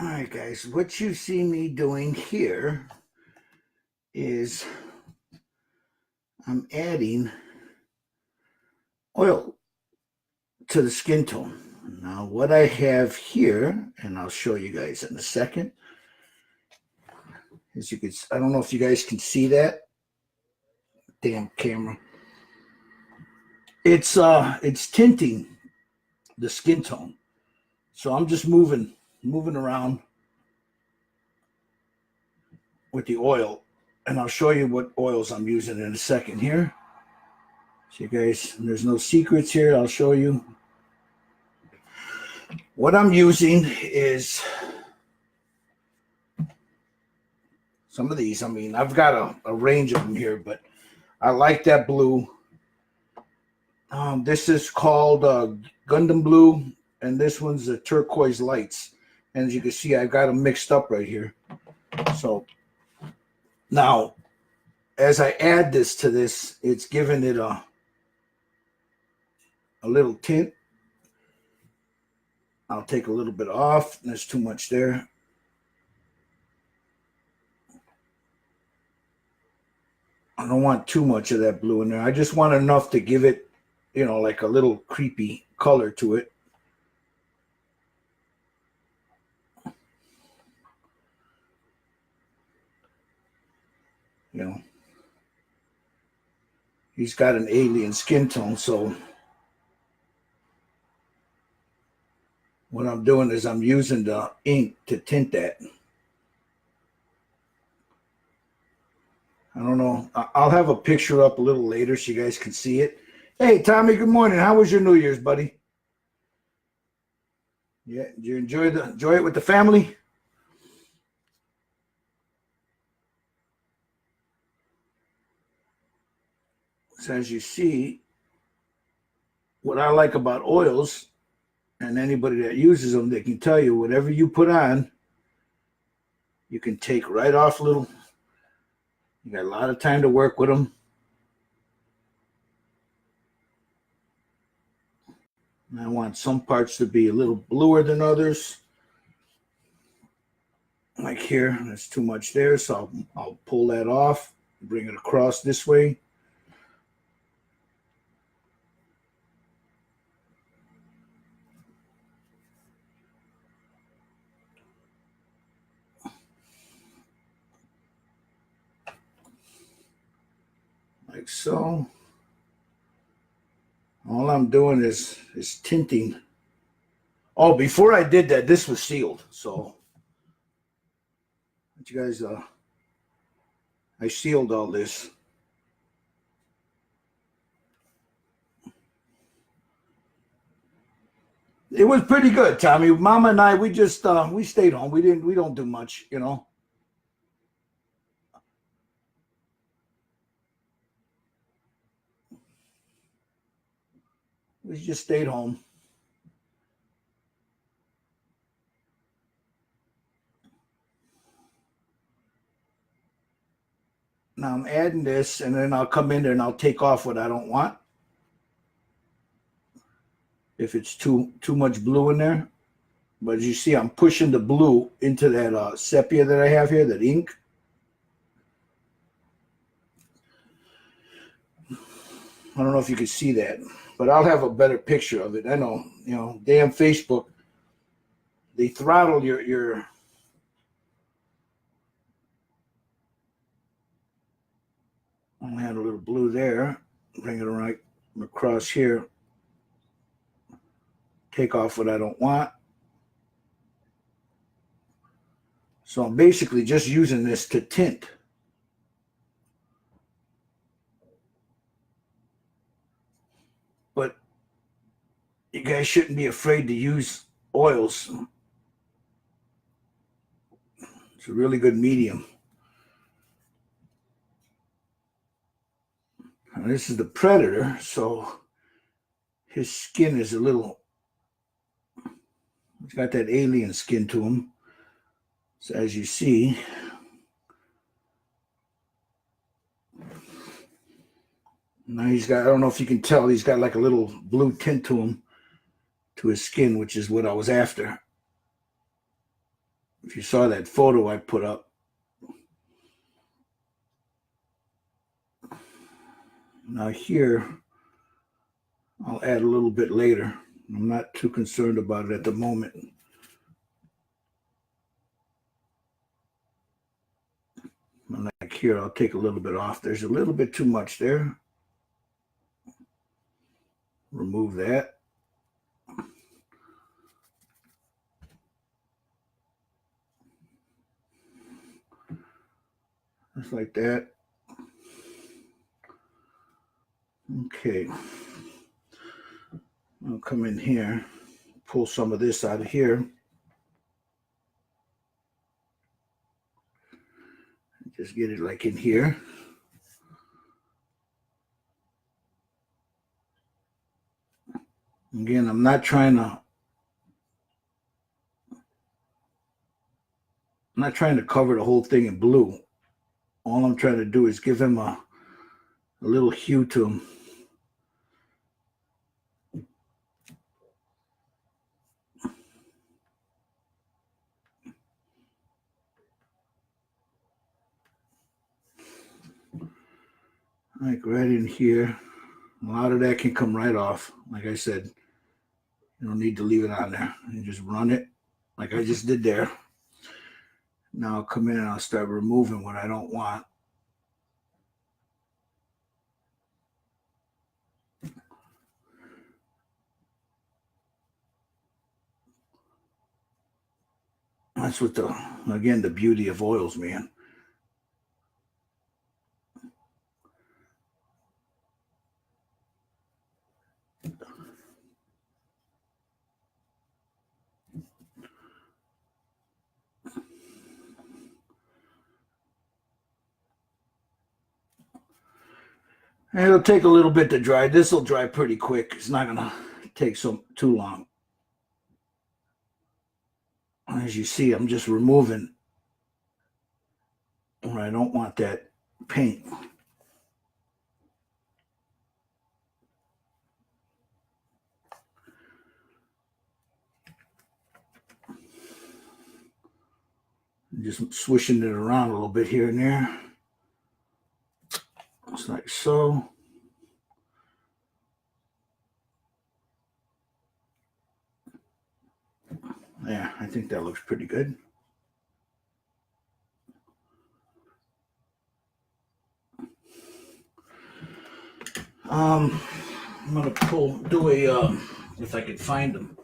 All right, guys, what you see me doing here is I'm adding oil to the skin tone. Now, what I have here, and I'll show you guys in a second, as you can, I don't know if you guys can see that. Damn camera. It's tinting the skin tone. So I'm just moving around with the oil, and I'll show you what oils I'm using in a second here. So you guys, there's no secrets here. I'll show you. What I'm using is some of these. I mean, I've got a range of them here, but I like that blue. This is called Gundam Blue, and this one's the Turquoise Lights. And as you can see, I've got them mixed up right here. So now, as I add this to this, it's giving it a little tint. I'll take a little bit off. There's too much there. I don't want too much of that blue in there. I just want enough to give it, you know, like a little creepy color to it. You know, he's got an alien skin tone, so what I'm doing is I'm using the ink to tint that. I don't know. I'll have a picture up a little later so you guys can see it. Hey, Tommy, good morning. How was your New Year's, buddy? Yeah, did you enjoy it with the family? So as you see, what I like about oils, and anybody that uses them, they can tell you whatever you put on, you can take right off a little. You got a lot of time to work with them. And I want some parts to be a little bluer than others. Like here, there's too much there, so I'll pull that off, bring it across this way. Like so. All I'm doing is tinting. Oh, before I did that, this was sealed. So, you guys, I sealed all this. It was pretty good, Tommy. Mama and I, we just we stayed home. We don't do much, you know. We just stayed home. Now I'm adding this, and then I'll come in there and I'll take off what I don't want. If it's too much blue in there. But as you see, I'm pushing the blue into that sepia that I have here, that ink. I don't know if you can see that, but I'll have a better picture of it. I know, you know, damn Facebook, they throttle your I'll add a little blue there, bring it right across here, take off what I don't want. So I'm basically just using this to tint. But you guys shouldn't be afraid to use oils. It's a really good medium. Now, this is the Predator, so his skin is a little, he's got that alien skin to him. So as you see, now he's got, I don't know if you can tell, he's got like a little blue tint to him, to his skin, which is what I was after. If you saw that photo I put up. Now here, I'll add a little bit later. I'm not too concerned about it at the moment. Like here, I'll take a little bit off. There's a little bit too much there. Remove that. Just like that. Okay. I'll come in here, pull some of this out of here. Just get it like in here. Again, I'm not trying to cover the whole thing in blue. All I'm trying to do is give him a little hue to him. Like right in here. A lot of that can come right off. Like I said, you don't need to leave it on there. You just run it like I just did there. Now I'll come in and I'll start removing what I don't want. That's what the beauty of oils, man. And it'll take a little bit to dry. This will dry pretty quick. It's not gonna take too long. As you see, I'm just removing where I don't want that paint. Just swishing it around a little bit here and there. Just like so. Yeah, I think that looks pretty good. I'm gonna if I can find them.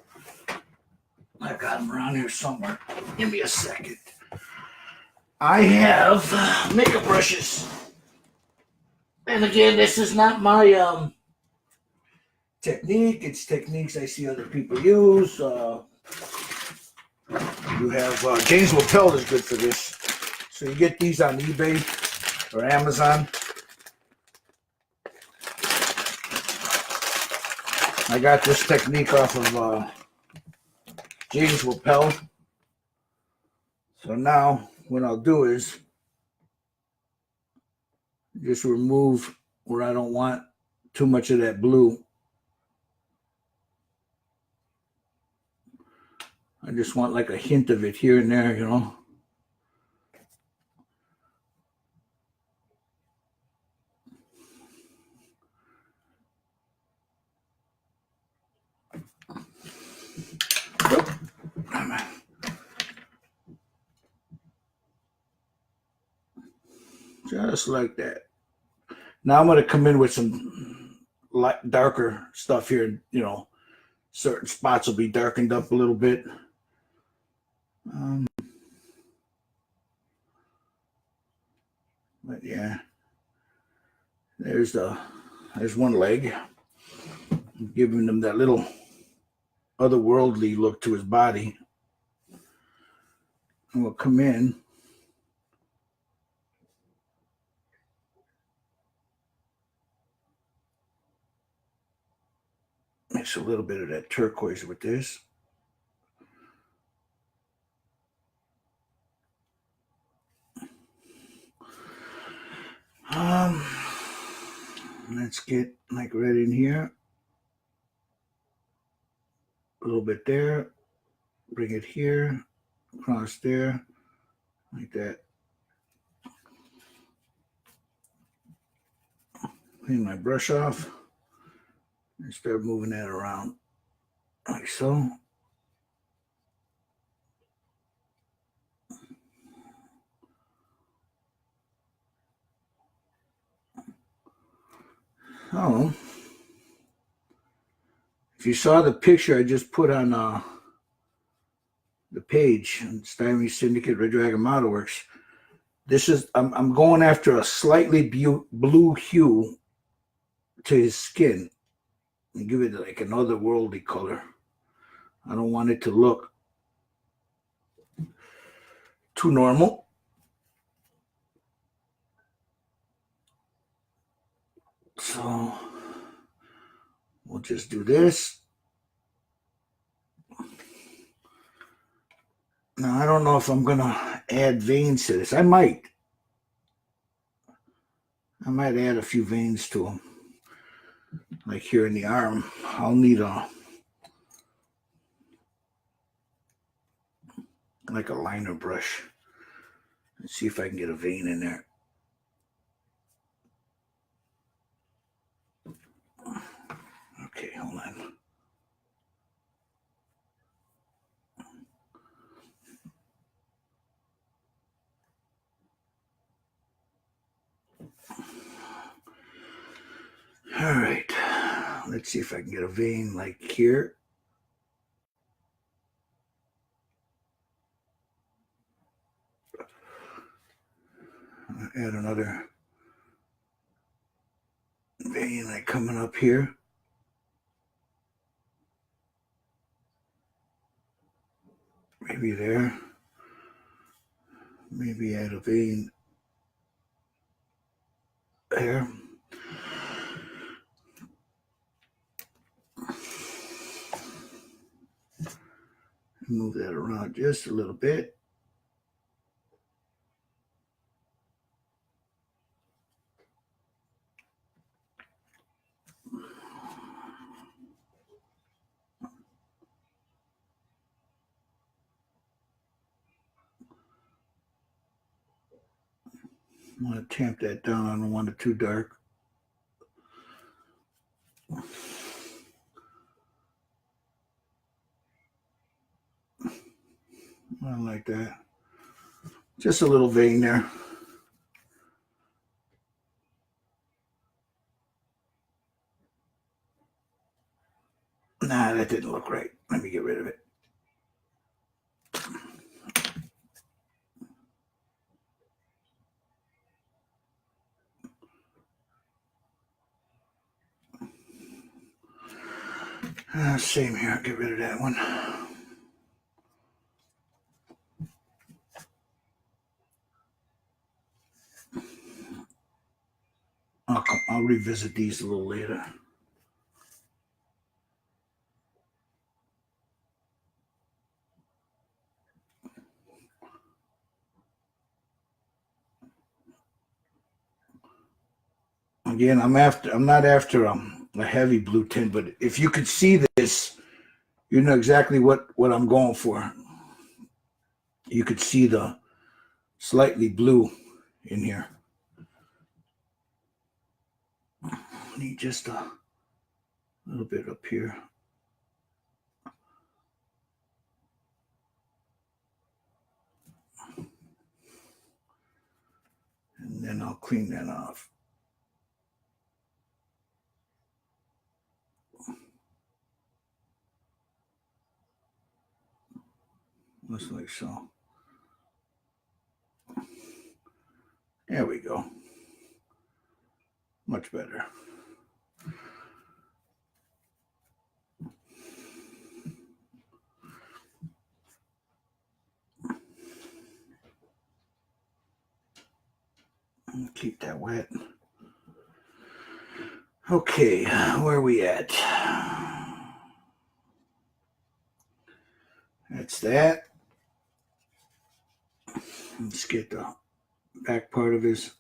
I got them around here somewhere. Give me a second. I have makeup brushes. And again, this is not my technique. It's techniques I see other people use. You have James Wappel is good for this. So you get these on eBay or Amazon. I got this technique off of James Wappel. So now what I'll do is just remove where I don't want too much of that blue. I just want like a hint of it here and there, you know. Just like that. Now I'm going to come in with some light, darker stuff here. You know, certain spots will be darkened up a little bit. But yeah, there's one leg. I'm giving him that little otherworldly look to his body. And we'll come in. Mix a little bit of that turquoise with this. Let's get like right in here. A little bit there. Bring it here. across there, like that. Clean my brush off and start moving that around like so. Oh, if you saw the picture I just put on the page on Styrene Syndicate Red Dragon Model Works, this is I'm going after a slightly blue hue to his skin and give it like an otherworldly color. I don't want it to look too normal. So we'll just do this. Now, I don't know if I'm going to add veins to this. I might add a few veins to them. Like here in the arm, I'll need like a liner brush. Let's see if I can get a vein in there. Okay, hold on. All right, let's see if I can get a vein like here. Add another vein like coming up here. Maybe there. Maybe add a vein there. Move that around just a little bit. I'm going to tamp that down. I don't want it too dark. I like that. Just a little vein there. Nah, that didn't look right. Let me get rid of it. Same here. Get rid of that one. I'll revisit these a little later. Again, I'm not after a heavy blue tint, but if you could see this, you know exactly what I'm going for. You could see the slightly blue in here. I need just a little bit up here. And then I'll clean that off. Looks like so. There we go. Much better. Keep that wet. Okay, where are we at? That's that. Let's get the back part of his.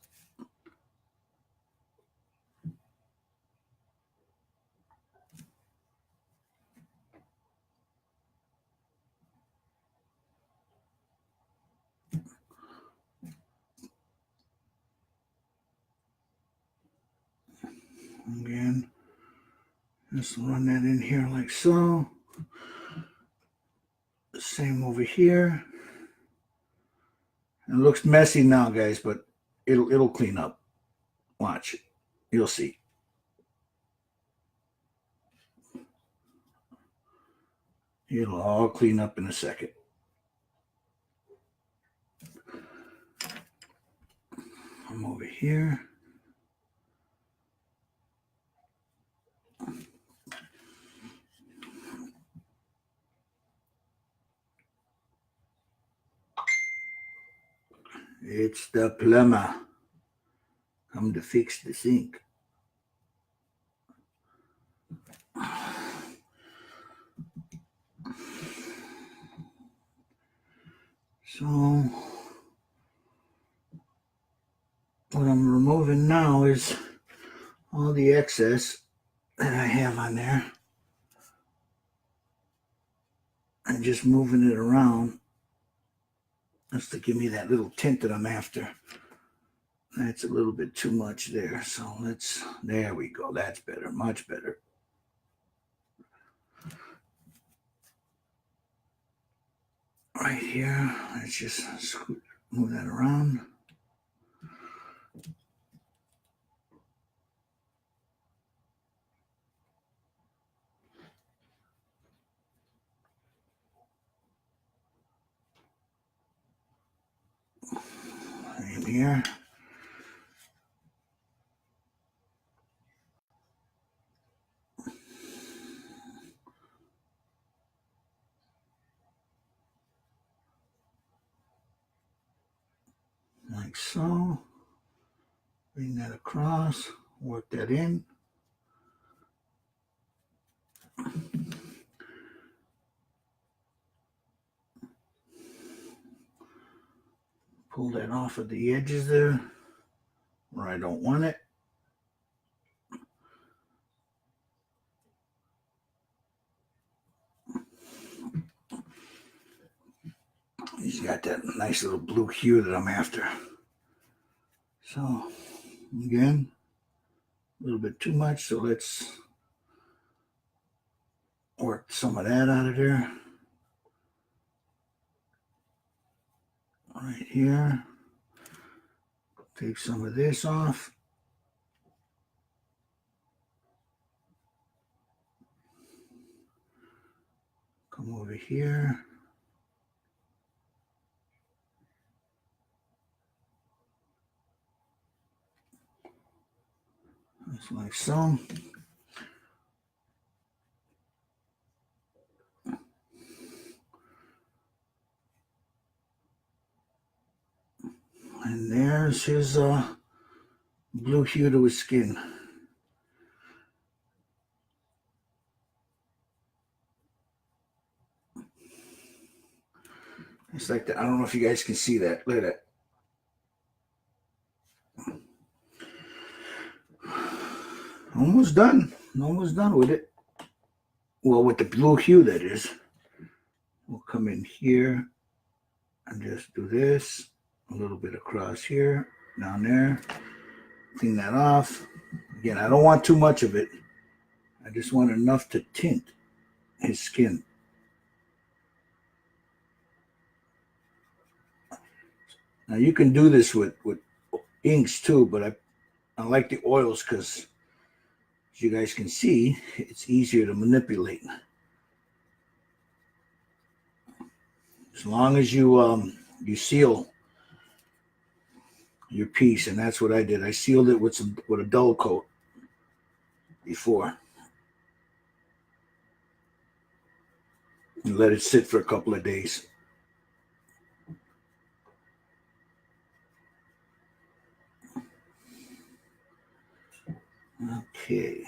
Again, just run that in here like so. The same over here. It looks messy now, guys, but it'll clean up. Watch. You'll see. It'll all clean up in a second. I'm over here. It's the plumber. Come to fix the sink. So what I'm removing now is all the excess that I have on there. And just moving it around just to give me that little tint that I'm after. That's a little bit too much there. So there we go. That's better, much better. Right here, let's just move that around. Right here. Like so. Bring that across, work that in. Pull that off of the edges there where I don't want it. He's got that nice little blue hue that I'm after. So, again, a little bit too much, so let's work some of that out of there. Right here. Take some of this off. Come over here. Just like so. And there's his blue hue to his skin. It's like that. I don't know if you guys can see that. Look at that. Almost done. Almost done with it. Well, with the blue hue, that is. We'll come in here and just do this. A little bit across here, down there. Clean that off. Again, I don't want too much of it. I just want enough to tint his skin. Now you can do this with inks too, but I like the oils because, as you guys can see, it's easier to manipulate. As long as you seal your piece, and that's what I did. I sealed it with a dull coat before, and let it sit for a couple of days. Okay.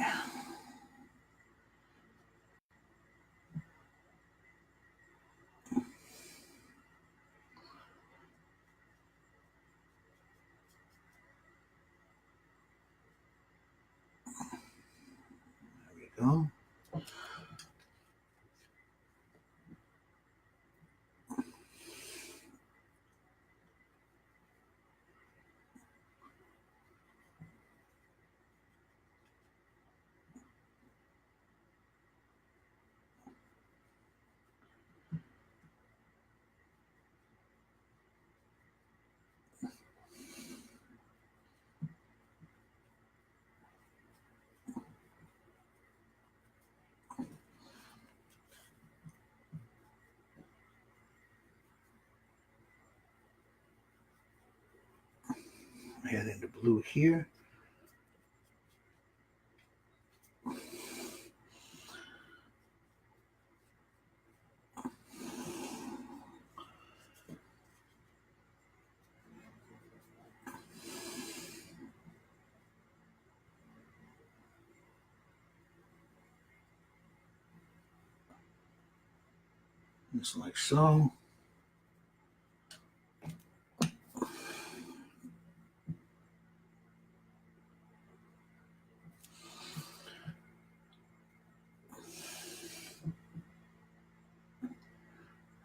There we go. Add in the blue here. Just like so.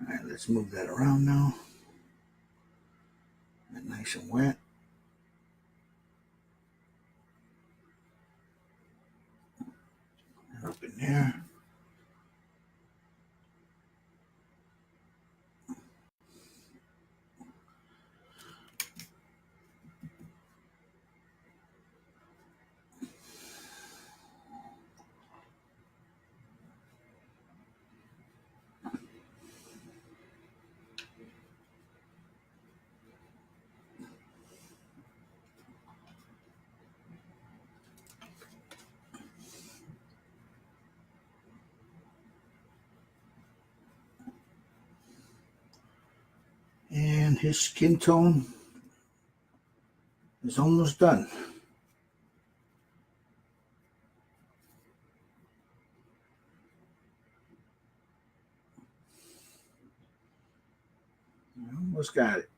All right, let's move that around now. Get nice and wet. And up in there. And his skin tone is almost done. Almost got it.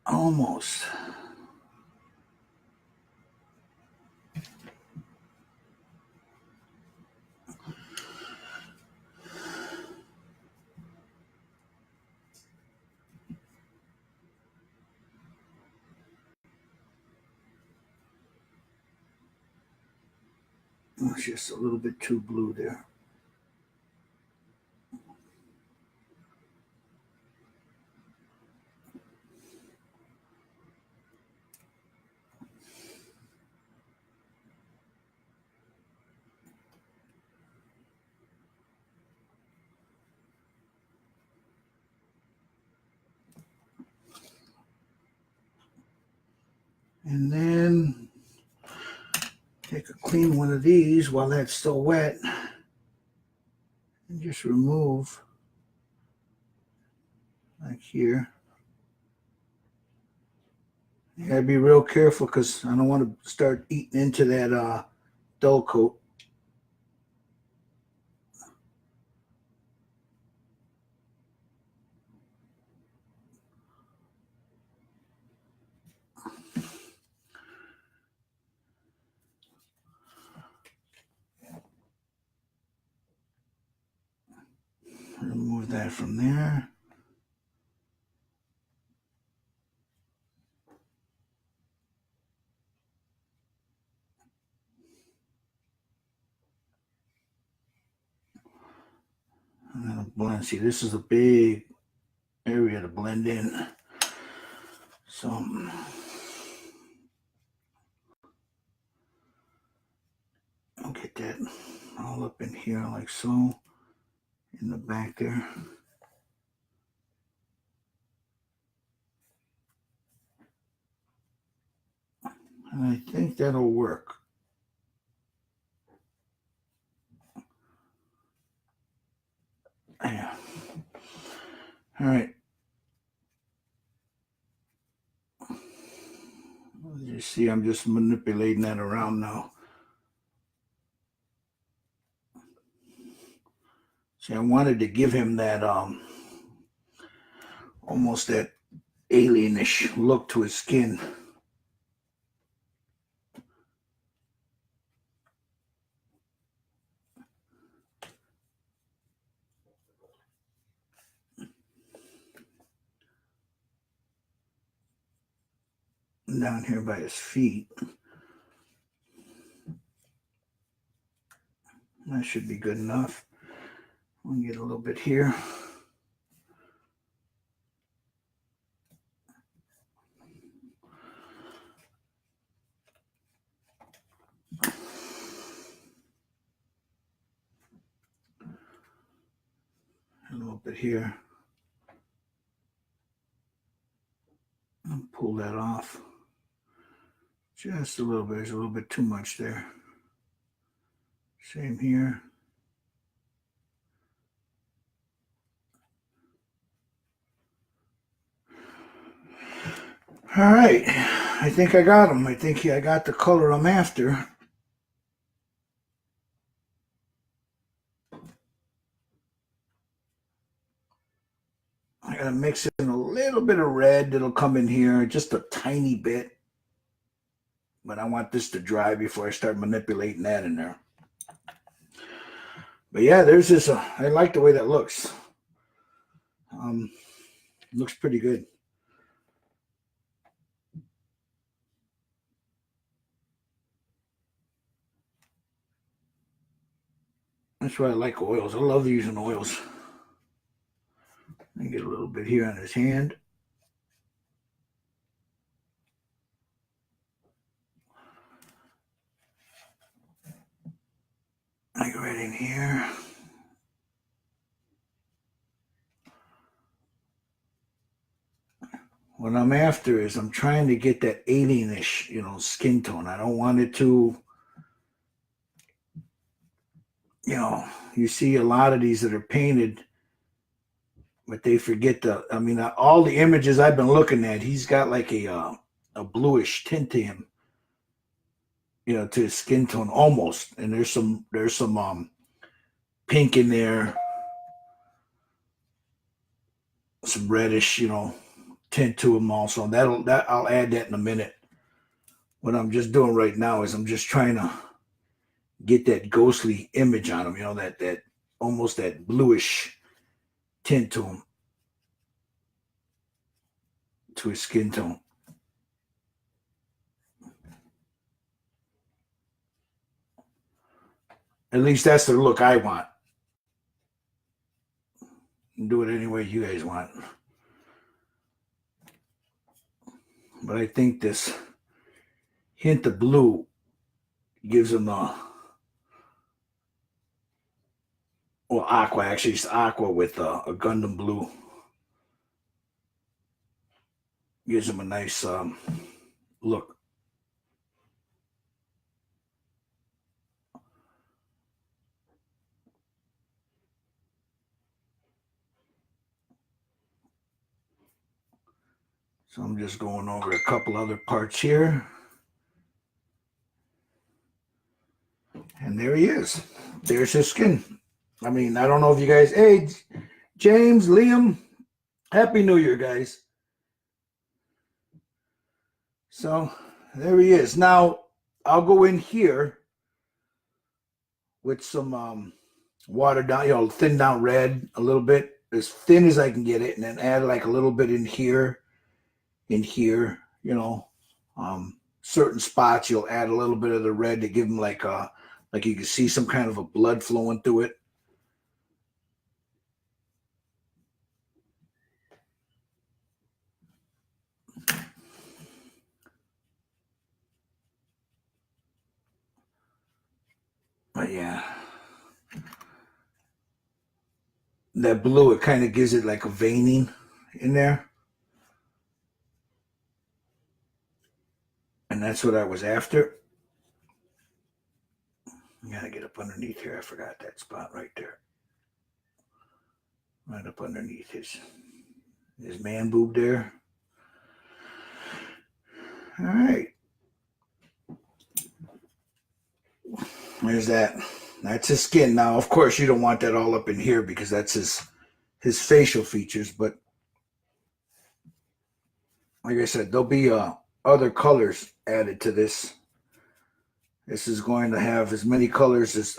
Almost. It's just a little bit too blue there. And then take a clean one of these while that's still wet and just remove like here. You gotta be real careful because I don't want to start eating into that dull coat. Remove that from there. And then I'll blend. See, this is a big area to blend in. So I'll get that all up in here like so, in the back there. And I think that'll work. Yeah. All right. You see, I'm just manipulating that around now. See, I wanted to give him that almost that alienish look to his skin. Down here by his feet. That should be good enough. We'll get a little bit here. A little bit here. pull that off. Just a little bit. There's a little bit too much there. Same here. All right. I think I got them. I think I got the color I'm after. I gotta mix in a little bit of red that'll come in here, just a tiny bit. But I want this to dry before I start manipulating that in there. But yeah, there's this. I like the way that looks. Looks pretty good. That's why I like oils. I love using oils. I get a little bit here on his hand. Like right in here. What I'm after is I'm trying to get that alienish, skin tone. I don't want it to, you see a lot of these that are painted, but they forget all the images I've been looking at, he's got like a bluish tint to him, to his skin tone almost. And there's some pink in there, some reddish, tint to him also. That I'll add that in a minute. What I'm just doing right now is I'm just trying to get that ghostly image on him, that almost that bluish tint to him, to his skin tone. At least that's the look I want. Do it any way you guys want. But I think this hint of blue gives him aqua. Actually, it's aqua with a Gundam blue. Gives him a nice look. So I'm just going over a couple other parts here. And there he is. There's his skin. I mean, I don't know if you guys, hey, James, Liam, Happy New Year, guys. So there he is. Now I'll go in here with some watered down, thin down red a little bit, as thin as I can get it, and then add like a little bit in here, certain spots you'll add a little bit of the red to give them like you can see some kind of a blood flowing through it. But yeah, that blue, it kind of gives it like a veining in there. And that's what I was after. I gotta get up underneath here. I forgot that spot right there. Right up underneath his man boob there. All right. There's that. That's his skin. Now, of course, you don't want that all up in here because that's his facial features. But like I said, there'll be other colors added to this. This is going to have as many colors as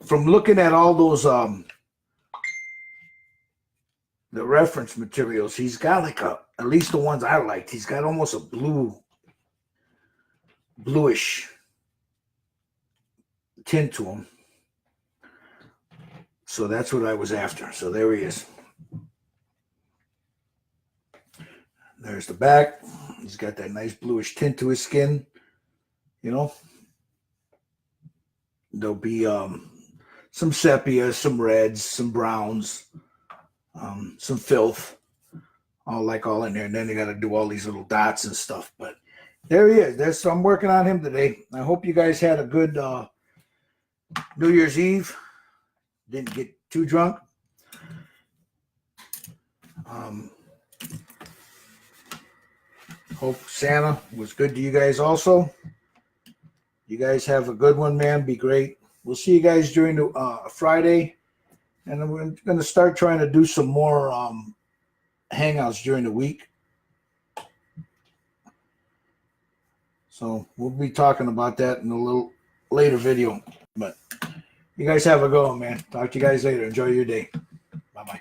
from looking at all those the reference materials. He's got like at least the ones I liked. He's got almost a bluish tint to him. So that's what I was after. So there he is. There's the back. He's got that nice bluish tint to his skin. There'll be some sepia, some reds, some browns, some filth all in there, and then they got to do all these little dots and stuff. But there he is. I'm working on him today. I hope you guys had a good New Year's Eve. Didn't get too drunk. Hope Santa was good to you guys also. You guys have a good one, man. Be great. We'll see you guys during the Friday. And we're going to start trying to do some more hangouts during the week. So we'll be talking about that in a little later video. But you guys have a go, man. Talk to you guys later. Enjoy your day. Bye-bye.